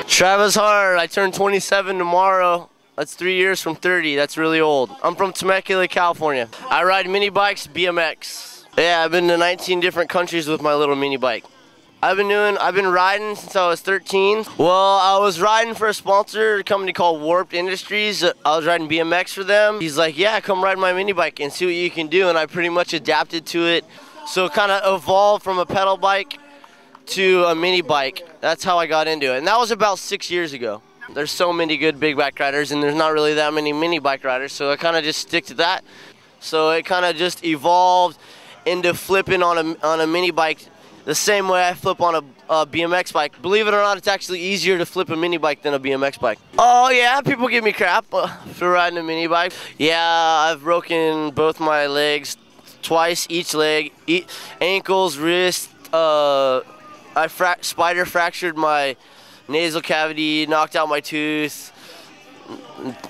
Travis Hart, I turn 27 tomorrow. That's 3 years from 30. That's really old. I'm from Temecula, California. I ride mini bikes, BMX. Yeah, I've been to 19 different countries with my little mini bike. I've been riding since I was 13. Well, I was riding for a sponsor, a company called Warped Industries. I was riding BMX for them. He's like, yeah, come ride my mini bike and see what you can do. And I pretty much adapted to it. So it kind of evolved from a pedal bike to a mini bike. That's how I got into it. And that was about 6 years ago. There's so many good big bike riders and there's not really that many mini bike riders. So I kind of just stick to that. So it kind of just evolved into flipping on a mini bike the same way I flip on a BMX bike. Believe it or not, it's actually easier to flip a mini bike than a BMX bike. Oh yeah, people give me crap for riding a mini bike. Yeah, I've broken both my legs twice, each leg, ankles, wrist. I spider fractured my nasal cavity, knocked out my tooth,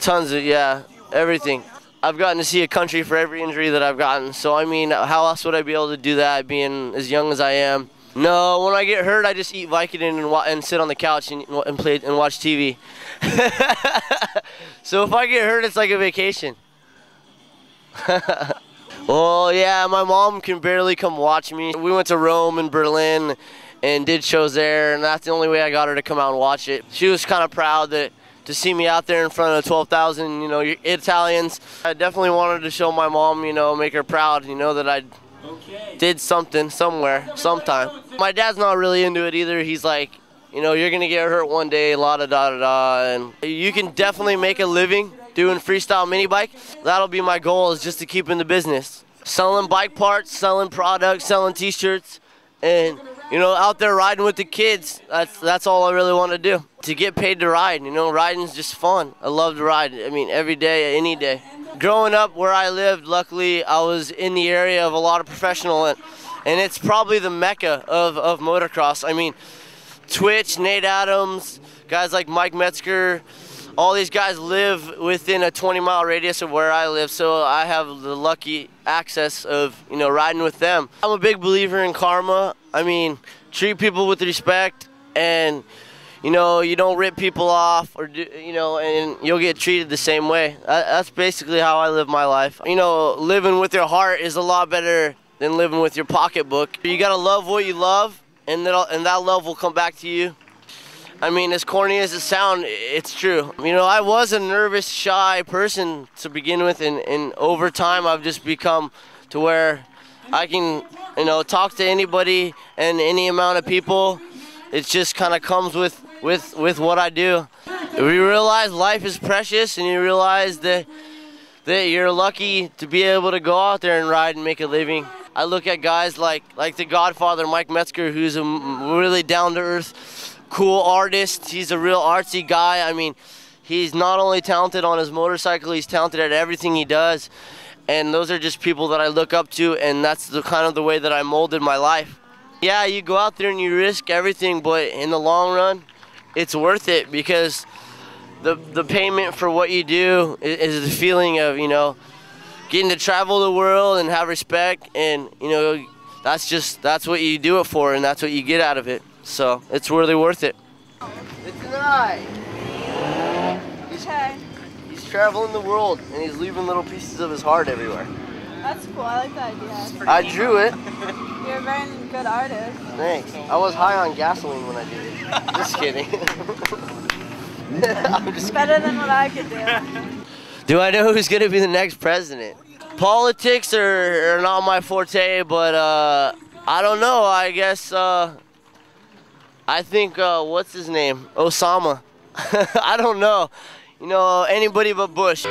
tons of, yeah, everything. I've gotten to see a country for every injury that I've gotten. So, I mean, how else would I be able to do that being as young as I am? No, when I get hurt, I just eat Vicodin and sit on the couch and play and watch TV. So if I get hurt, it's like a vacation. Well, yeah, my mom can barely come watch me. We went to Rome and Berlin and did shows there, and that's the only way I got her to come out and watch it. She was kind of proud to see me out there in front of 12,000, Italians. I definitely wanted to show my mom, make her proud, that I did something somewhere, sometime. My dad's not really into it either. He's like, you're gonna get hurt one day, la-da-da-da-da, and you can definitely make a living doing freestyle mini bike. That'll be my goal, is just to keep in the business. Selling bike parts, selling products, selling t-shirts, and out there riding with the kids. That's all I really want to do. To get paid to ride, riding's just fun. I love to ride. I mean, every day, any day. Growing up where I lived, luckily, I was in the area of a lot of professional, and it's probably the mecca of motocross. I mean, Twitch, Nate Adams, guys like Mike Metzger, all these guys live within a 20-mile radius of where I live, so I have the lucky access of, riding with them. I'm a big believer in karma. I mean, treat people with respect, and, you don't rip people off, or and you'll get treated the same way. That's basically how I live my life. Living with your heart is a lot better than living with your pocketbook. You gotta love what you love, and that love will come back to you. I mean, as corny as it sounds, it's true. I was a nervous, shy person to begin with, and over time I've just become to where I can, talk to anybody and any amount of people. It just kind of comes with what I do. You realize life is precious, and you realize that you're lucky to be able to go out there and ride and make a living. I look at guys like the Godfather, Mike Metzger, who's a really down-to-earth, cool artist. He's a real artsy guy. I mean, he's not only talented on his motorcycle, he's talented at everything he does. And those are just people that I look up to, and that's the kind of the way that I molded my life. Yeah, you go out there and you risk everything, but in the long run, it's worth it, because the payment for what you do is the feeling of, getting to travel the world and have respect, and, that's what you do it for, and that's what you get out of it. So it's really worth it. It's an eye. He's traveling the world, and he's leaving little pieces of his heart everywhere. That's cool. I like that idea. I drew it. You're a very good artist. Thanks. I was high on gasoline when I did it. Just kidding. I'm just better than what I could do. Do I know who's going to be the next president? Politics are not my forte, but I don't know. I guess I think, what's his name? Osama. I don't know. Anybody but Bush.